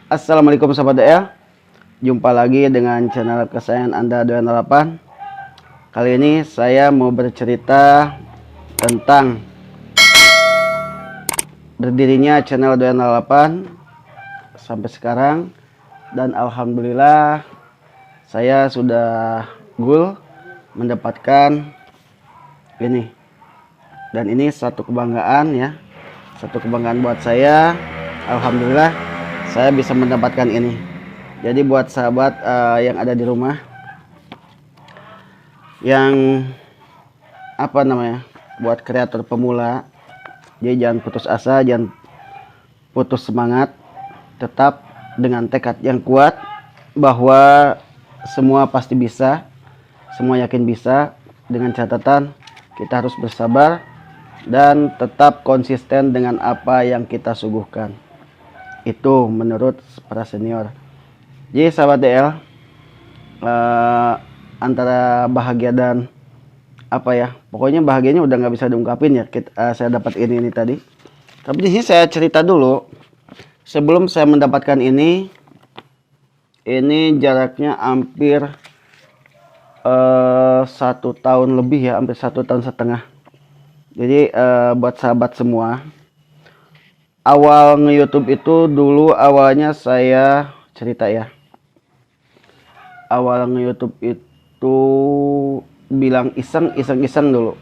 Assalamualaikum sahabat DL. Jumpa lagi dengan channel kesayangan Anda Doyan 8. Kali ini saya mau bercerita tentang berdirinya channel Doyan 8 sampai sekarang, dan alhamdulillah saya sudah goal mendapatkan ini. Dan ini satu kebanggaan ya. Satu kebanggaan buat saya. Alhamdulillah saya bisa mendapatkan ini. Jadi buat sahabat yang ada di rumah, yang buat kreator pemula, jadi jangan putus asa, jangan putus semangat, tetap dengan tekad yang kuat bahwa semua pasti bisa, semua yakin bisa, dengan catatan kita harus bersabar dan tetap konsisten dengan apa yang kita suguhkan. Itu menurut para senior. Jadi sahabat DL, antara bahagia dan pokoknya bahagianya udah nggak bisa diungkapin ya. Saya dapat ini tadi. Tapi di sini saya cerita dulu. Sebelum saya mendapatkan ini jaraknya hampir 1 tahun lebih ya, hampir 1,5 tahun. Jadi buat sahabat semua, awal nge-YouTube itu dulu awalnya saya cerita ya. Awal nge-YouTube itu bilang iseng dulu.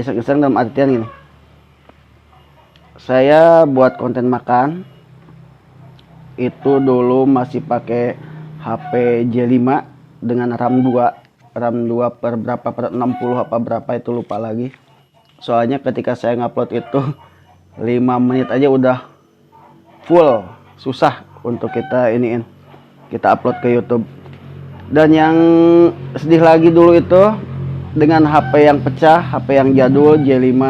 Iseng dalam artian gini. Saya buat konten makan. Itu dulu masih pakai HP J5 dengan RAM 2 per berapa, per 60 apa berapa itu lupa lagi. Soalnya ketika saya ngupload itu 5 menit aja udah full, susah untuk kita upload ke YouTube. Dan yang sedih lagi dulu itu dengan HP yang pecah, HP yang jadul J5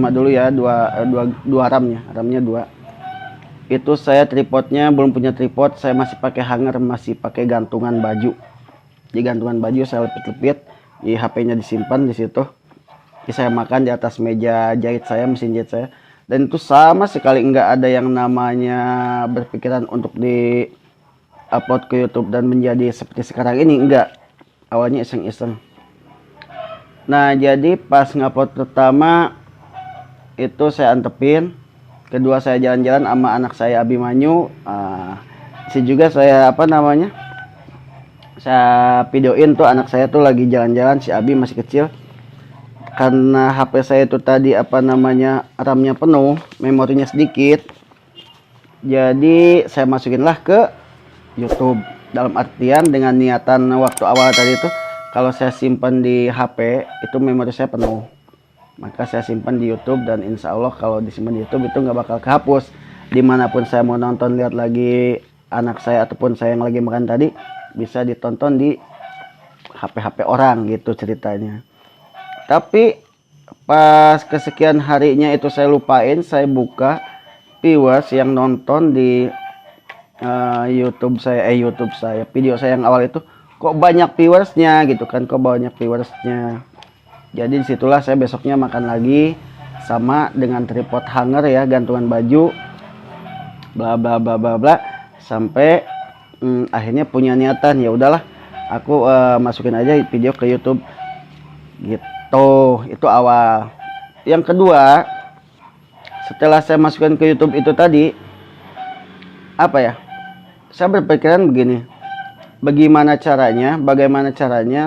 dulu ya, dua RAM-nya 2. Itu saya tripodnya belum punya tripod, saya masih pakai hanger, masih pakai gantungan baju. Di gantungan baju saya lepit-lepit, di HP-nya disimpan di situ. Saya makan di atas meja jahit saya, mesin jahit saya. Dan itu sama sekali nggak ada yang namanya berpikiran untuk di upload ke YouTube dan menjadi seperti sekarang ini, enggak. Awalnya iseng-iseng. Nah, jadi pas ngupload pertama itu saya antepin, kedua saya jalan-jalan sama anak saya Abimanyu. Juga saya saya videoin tuh anak saya tuh lagi jalan-jalan, si Abi masih kecil. Karena HP saya itu tadi RAM-nya penuh, memorinya sedikit. Jadi saya masukinlah ke YouTube. Dalam artian dengan niatan waktu awal tadi itu, kalau saya simpan di HP itu memori saya penuh, maka saya simpan di YouTube. Dan insya Allah kalau disimpan di YouTube itu nggak bakal kehapus. Dimanapun saya mau nonton, lihat lagi anak saya ataupun saya yang lagi makan tadi, bisa ditonton di HP orang gitu ceritanya. Tapi pas kesekian harinya itu saya lupain, saya buka viewers yang nonton di YouTube saya, video saya yang awal itu kok banyak viewersnya gitu kan, Jadi disitulah saya besoknya makan lagi sama dengan tripod hanger ya, gantungan baju, bla bla bla bla bla, sampai akhirnya punya niatan, ya udahlah aku masukin aja video ke YouTube gitu. Itu awal. Yang kedua, setelah saya masukkan ke YouTube itu tadi, saya berpikiran begini, bagaimana caranya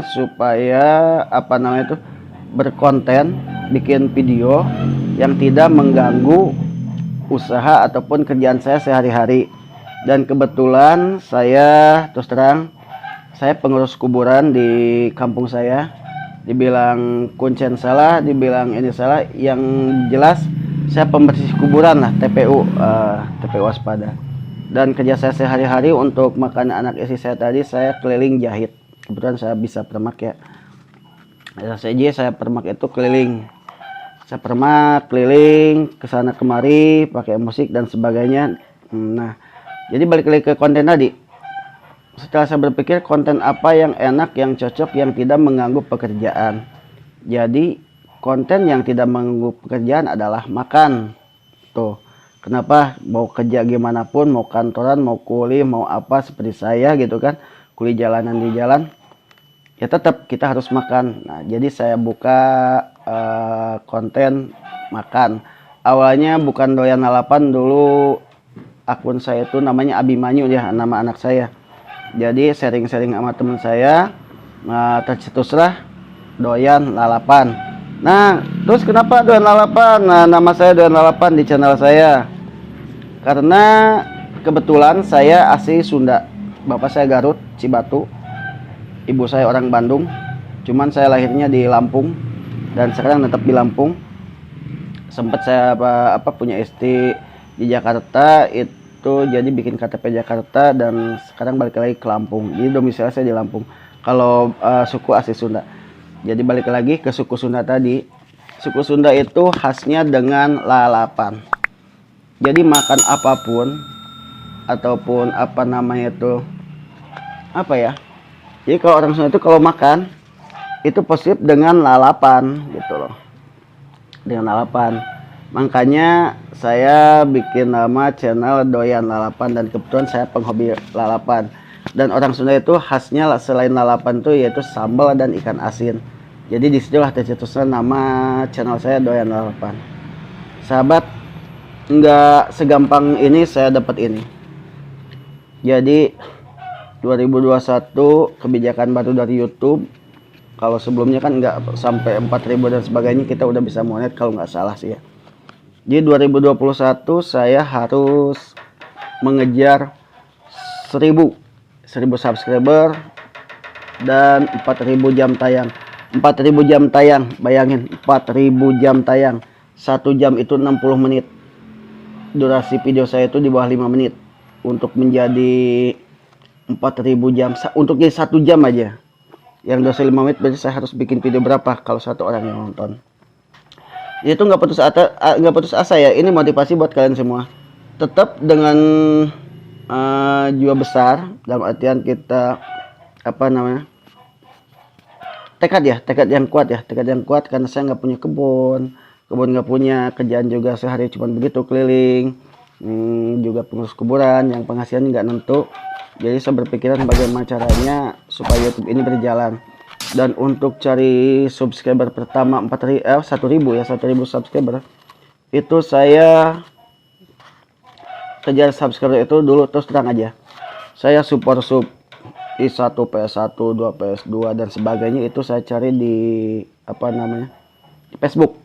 supaya berkonten, bikin video yang tidak mengganggu usaha ataupun kerjaan saya sehari-hari. Dan kebetulan saya terus terang, saya pengurus kuburan di kampung saya. Dibilang kuncen salah, dibilang ini salah, yang jelas saya pembersih kuburan lah, TPU waspada. Dan kerja saya sehari-hari untuk makan anak istri saya tadi, saya keliling jahit. Kebetulan saya bisa permak ya. Saya permak itu keliling. Saya permak keliling kesana kemari, pakai musik dan sebagainya. Nah, jadi balik lagi ke konten tadi. Setelah saya berpikir konten apa yang enak, yang cocok, yang tidak mengganggu pekerjaan. Jadi konten yang tidak mengganggu pekerjaan adalah makan. Tuh, Kenapa? Mau kerja gimana pun, mau kantoran, mau kuliah, mau apa seperti saya gitu kan, kuliah jalanan di jalan, ya tetap kita harus makan. Nah, jadi saya buka konten makan. Awalnya bukan doyan lalapan, dulu akun saya itu namanya Abimanyu ya, nama anak saya. Jadi sharing-sharing sama teman saya, tercetuslah doyan lalapan. Nah, terus kenapa doyan lalapan? Nah, nama saya doyan lalapan di channel saya. Karena kebetulan saya asli Sunda. Bapak saya Garut, Cibatu. Ibu saya orang Bandung. Cuman saya lahirnya di Lampung dan sekarang tetap di Lampung. Sempat saya punya istri di Jakarta, itu jadi bikin KTP Jakarta dan sekarang balik lagi ke Lampung. Jadi domisili saya di Lampung. Kalau suku asli Sunda. Jadi balik lagi ke suku Sunda tadi. Suku Sunda itu khasnya dengan lalapan. Jadi makan apapun ataupun apa namanya itu apa ya? Jadi kalau orang Sunda itu kalau makan itu positif dengan lalapan gitu loh. Dengan lalapan. Makanya saya bikin nama channel Doyan Lalapan dan kebetulan saya penghobi lalapan. Dan orang Sunda itu khasnya selain lalapan itu yaitu sambal dan ikan asin. Jadi disitulah tercetusnya nama channel saya Doyan Lalapan. Sahabat, nggak segampang ini saya dapat ini. Jadi 2021 kebijakan baru dari YouTube. Kalau sebelumnya kan nggak sampai 4.000 dan sebagainya, kita udah bisa monet kalau nggak salah sih ya. Jadi 2021 saya harus mengejar 1000 subscriber dan 4.000 jam tayang. 4.000 jam tayang, bayangin 4.000 jam tayang. 1 jam itu 60 menit. Durasi video saya itu di bawah 5 menit. Untuk menjadi 4.000 jam, untuk jadi 1 jam aja yang durasi 5 menit, berarti saya harus bikin video berapa kalau 1 orang yang nonton. Itu nggak putus asa ya. Ini motivasi buat kalian semua. Tetap dengan jiwa besar, dalam artian kita tekad yang kuat karena saya nggak punya kebun nggak punya, kerjaan juga sehari cuma begitu keliling, juga pengurus kuburan yang penghasilan nggak nentu. Jadi saya berpikiran bagaimana caranya supaya YouTube ini berjalan. Dan untuk cari subscriber pertama 1.000 subscriber itu saya kejar subscriber itu dulu, terus terang aja saya support sub I1, PS1, 2, PS2 dan sebagainya itu saya cari di di Facebook.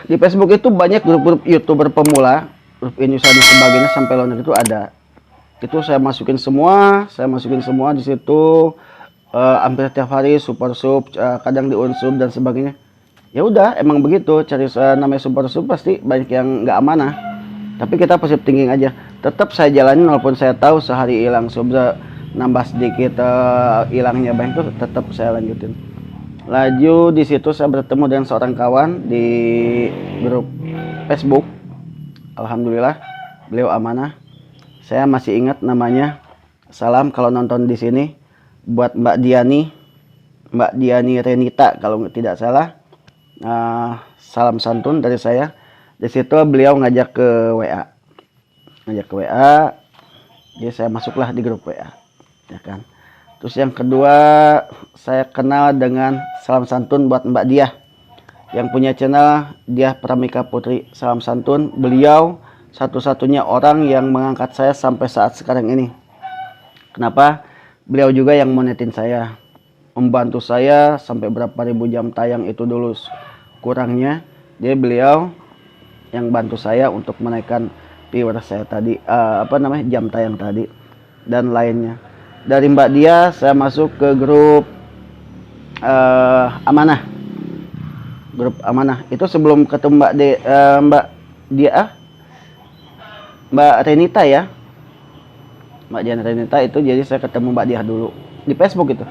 Di Facebook itu banyak grup-grup YouTuber pemula, grup Indonesia dan sebagainya, sampai luar negeri itu ada. Itu saya masukin semua di situ. Hampir tiap hari super sub, kadang di unsub dan sebagainya. Ya udah, emang begitu, cari namanya super sub pasti banyak yang nggak amanah. Tapi kita positif thinking aja. Tetap saya jalanin walaupun saya tahu sehari hilang sub nambah sedikit, hilangnya banyak, itu tetap saya lanjutin. Laju di situ saya bertemu dengan seorang kawan di grup Facebook. Alhamdulillah beliau amanah. Saya masih ingat namanya. Salam kalau nonton di sini buat Mbak Diani Renita kalau tidak salah. Salam santun dari saya. Di situ beliau ngajak ke WA. Jadi saya masuklah di grup WA, ya kan. Terus yang kedua, saya kenal dengan salam santun buat Mbak Diah yang punya channel Diah Pramika Putri. Salam santun, beliau satu-satunya orang yang mengangkat saya sampai saat sekarang ini. Kenapa? Beliau juga yang monetin saya, membantu saya sampai berapa ribu jam tayang itu dulu kurangnya. Dia beliau yang bantu saya untuk menaikkan viewer saya tadi, jam tayang tadi dan lainnya. Dari Mbak Dia saya masuk ke grup Amanah. Grup Amanah itu sebelum ketemu Mbak Renita ya. Mbak Dian Renita itu, jadi saya ketemu Mbak Dia dulu di Facebook itu.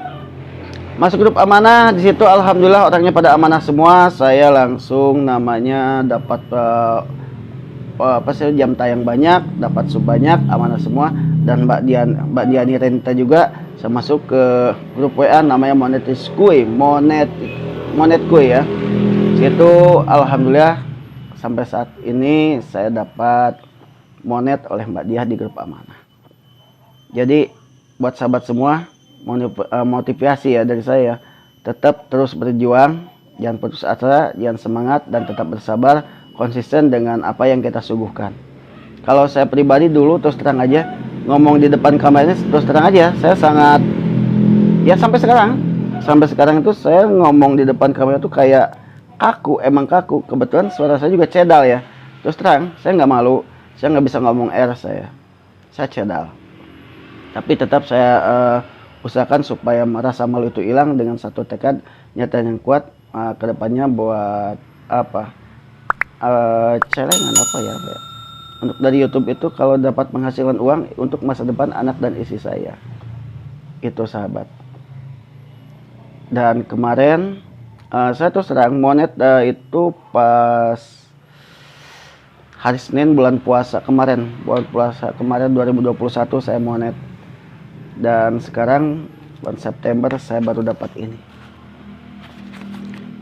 Masuk grup Amanah, di situ alhamdulillah orangnya pada amanah semua. Saya langsung namanya dapat jam tayang banyak, dapat sub banyak, amanah semua. Dan Mbak Diani Renita juga saya masuk ke grup WA namanya Monet Kuy ya. Situ alhamdulillah sampai saat ini saya dapat monet oleh Mbak Diah di grup Amanah. Jadi buat sahabat semua, motivasi ya dari saya, tetap terus berjuang, jangan putus asa, jangan semangat, dan tetap bersabar, konsisten dengan apa yang kita suguhkan. Kalau saya pribadi dulu terus terang aja ngomong di depan kamera ini, terus terang aja saya sangat, ya sampai sekarang itu saya ngomong di depan kamera tuh kayak kaku, emang kaku. Kebetulan suara saya juga cedal ya, terus terang saya nggak malu, saya nggak bisa ngomong saya cedal. Tapi tetap saya usahakan supaya rasa malu itu hilang dengan satu tekad nyata yang kuat kedepannya buat apa celengan apa ya. Untuk dari YouTube itu kalau dapat penghasilan uang untuk masa depan anak dan istri saya. Itu sahabat. Dan kemarin saya terus terang monet itu pas hari Senin bulan puasa kemarin 2021 saya monet. Dan sekarang bulan September saya baru dapat ini.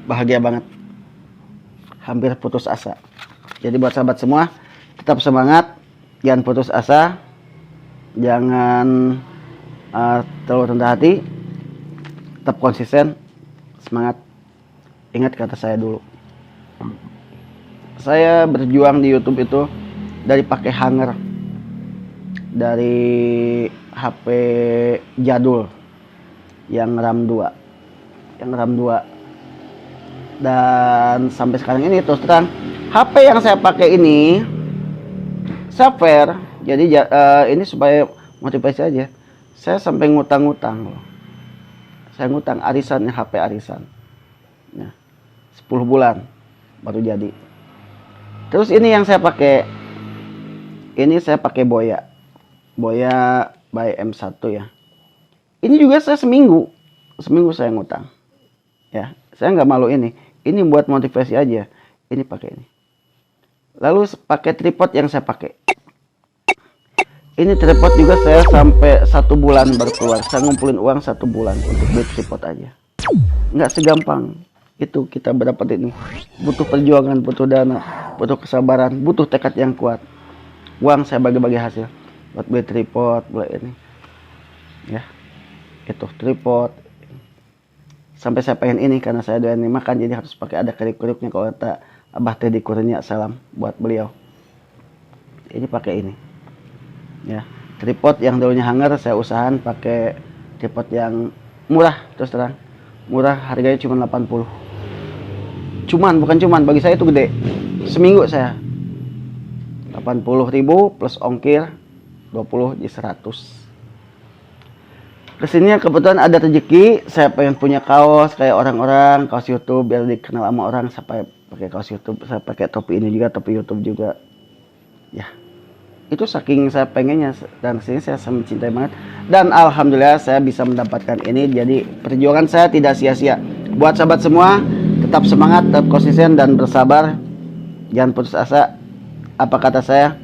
Bahagia banget. Hampir putus asa. Jadi buat sahabat semua, tetap semangat, jangan putus asa, jangan terlalu rendah hati, tetap konsisten, semangat. Ingat kata saya dulu. Saya berjuang di YouTube itu dari pakai hanger, dari HP jadul yang RAM 2, dan sampai sekarang ini terus terang HP yang saya pakai ini software. Jadi ini supaya motivasi aja, saya sampai ngutang-ngutang loh. Saya ngutang arisannya, HP arisan nah, 10 bulan baru jadi. Terus ini yang saya pakai, ini saya pakai Boya by M1 ya. Ini juga saya seminggu saya ngutang ya. Saya nggak malu ini buat motivasi aja. Ini pakai ini. Lalu pakai tripod yang saya pakai, ini tripod juga saya sampai 1 bulan baru keluar. Saya ngumpulin uang 1 bulan untuk beli tripod aja. Nggak segampang itu kita berdapat ini. Butuh perjuangan, butuh dana, butuh kesabaran, butuh tekad yang kuat. Uang saya bagi-bagi hasil buat beli tripod, beli ini ya, itu tripod. Sampai saya pengen ini karena saya doyan makan, jadi harus pakai ada kerip-keripnya. Kalau kata Abah Teddy Kurnia, salam buat beliau. Ini pakai ini ya, tripod yang dulunya hanger saya usahakan pakai tripod yang murah. Terus terang murah, harganya cuma 80. Bukan bagi saya itu gede. Seminggu saya 80.000 plus ongkir 20 di 100. Kesininya kebetulan ada rezeki, saya pengen punya kaos kayak orang-orang, kaos YouTube biar dikenal sama orang. Saya pakai kaos YouTube, saya pakai topi ini juga, topi YouTube juga ya. Itu saking saya pengennya, dan sini saya mencintai banget. Dan alhamdulillah saya bisa mendapatkan ini. Jadi perjuangan saya tidak sia-sia. Buat sahabat semua, tetap semangat, tetap konsisten dan bersabar, jangan putus asa. Apa kata saya,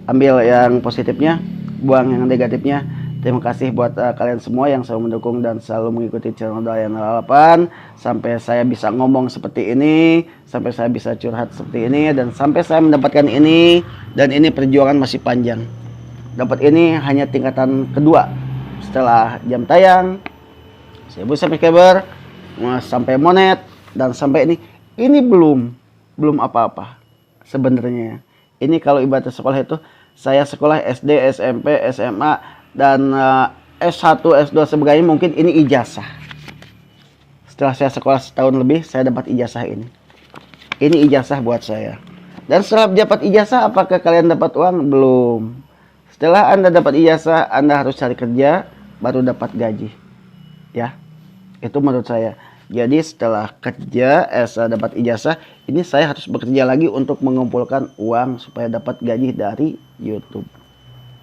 ambil yang positifnya, buang yang negatifnya. Terima kasih buat kalian semua yang selalu mendukung dan selalu mengikuti channel Doyan 8, sampai saya bisa ngomong seperti ini, sampai saya bisa curhat seperti ini, dan sampai saya mendapatkan ini. Dan ini perjuangan masih panjang. Dapat ini hanya tingkatan kedua setelah jam tayang, 1000 subscriber, sampai monet, dan sampai ini. Ini belum apa-apa sebenarnya. Ini kalau ibarat sekolah itu, saya sekolah SD, SMP, SMA, dan S1, S2 sebagainya, mungkin ini ijazah. Setelah saya sekolah setahun lebih, saya dapat ijazah ini. Ini ijazah buat saya. Dan setelah dapat ijazah, apakah kalian dapat uang? Belum. Setelah Anda dapat ijazah, Anda harus cari kerja, baru dapat gaji. Ya, itu menurut saya. Jadi setelah kerja, dapat ijazah, ini saya harus bekerja lagi untuk mengumpulkan uang supaya dapat gaji dari YouTube.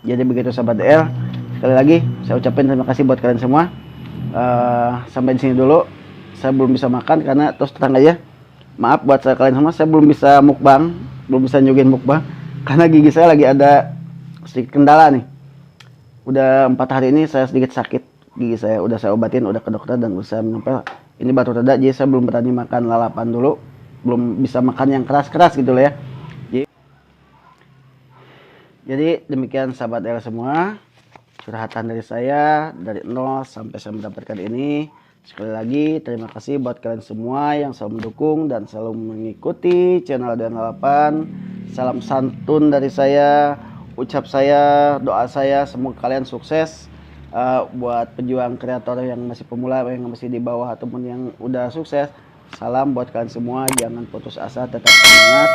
Jadi begitu sahabat DL. Sekali lagi saya ucapin terima kasih buat kalian semua. Sampai di sini dulu. Saya belum bisa makan karena terus terang aja, maaf buat kalian semua, saya belum bisa mukbang, belum bisa nyugin mukbang karena gigi saya lagi ada sedikit kendala nih. Udah 4 hari ini saya sedikit sakit gigi saya, udah saya obatin, udah ke dokter dan udah saya menempel. Ini baru reda, jadi saya belum berani makan lalapan dulu. belum bisa makan yang keras-keras gitu loh ya. Jadi demikian sahabat DL semua, curhatan dari saya dari nol sampai saya mendapatkan ini. Sekali lagi terima kasih buat kalian semua yang selalu mendukung dan selalu mengikuti channel DL8. Salam santun dari saya, ucap saya, doa saya semoga kalian sukses. Buat pejuang kreator yang masih pemula, yang masih di bawah ataupun yang udah sukses, salam buat kalian semua. Jangan putus asa, tetap semangat.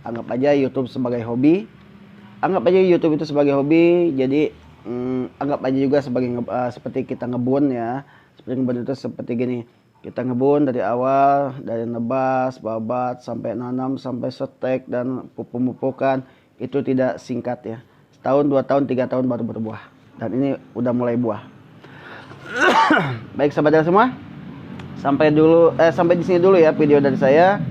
Anggap aja YouTube sebagai hobi. Anggap aja YouTube itu sebagai hobi. Jadi anggap aja juga sebagai seperti kita ngebun ya. Seperti ngebun itu seperti gini. Kita ngebun dari awal, dari nebas, babat, sampai nanam, sampai setek dan pupuk-pupukan. Itu tidak singkat ya. Setahun, 2 tahun, 3 tahun baru berbuah. Dan ini udah mulai buah. Baik sahabat semua, sampai di sini dulu ya video dari saya.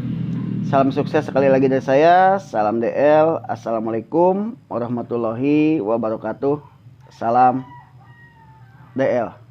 Salam sukses sekali lagi dari saya. Salam DL. Assalamualaikum warahmatullahi wabarakatuh. Salam DL.